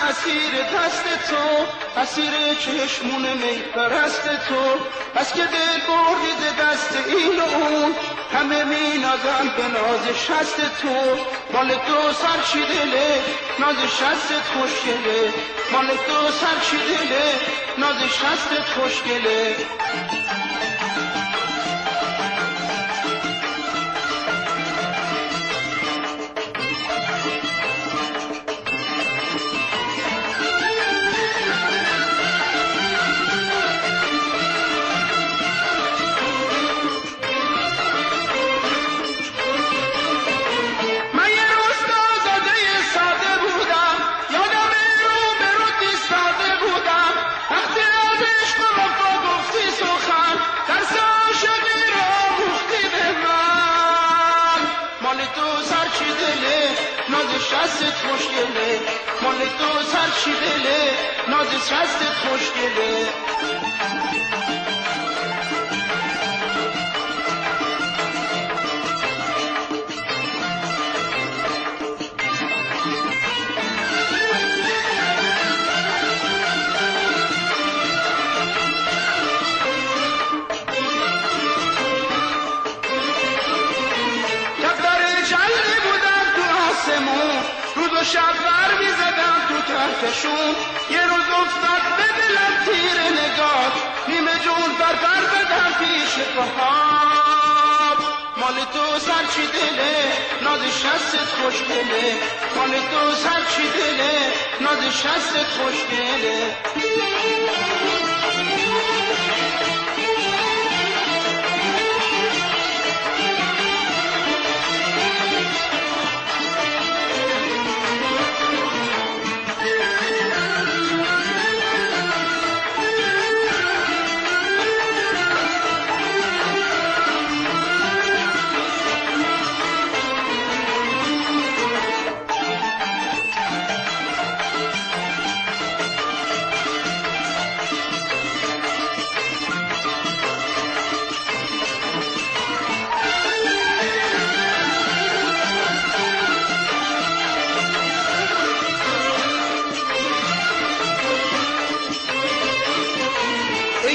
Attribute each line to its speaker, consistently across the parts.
Speaker 1: اسیر دست تو، اسیر چشمون می پرست تو. بس که دل بردی ز دست این و اون، همه می نازن به ناز شست تو. مال تو سرچی دله، ناز شستت خوشگله. مال تو سرچی دله، ناز شستت خوشگله. شستت خوشگله، مال تو سرچی دله، ناز شستت خوشگله. روز و شب بر می زدم تو ترکشون، یه روز افتاد به دلم تیر نگاه، نیمه جون بر بدم پیش پاهام. مال تو سرچی دله، ناز شستت خوشگله. مال تو سرچی دله، ناز شستت خوشگله.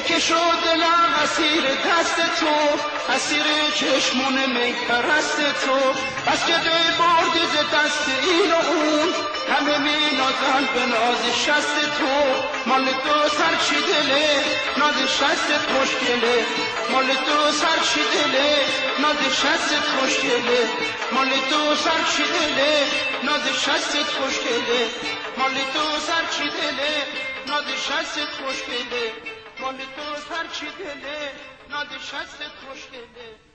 Speaker 1: که شد دلم اسیر دست تو، اسیر چشمون می پرست تو. بس که دل بردی ز دست این و اون، همه می نازن به ناز شست تو. مال تو سرچی دله، ناز شستت خوشگله. مال تو سرچی دله، ناز شستت خوشگله. مال تو سرچی دله، ناز شستت خوشگله. مال تو سرچی دله، ناز شستت خوشگله. مال تو سرچی دله، ناز شستت خوشگله.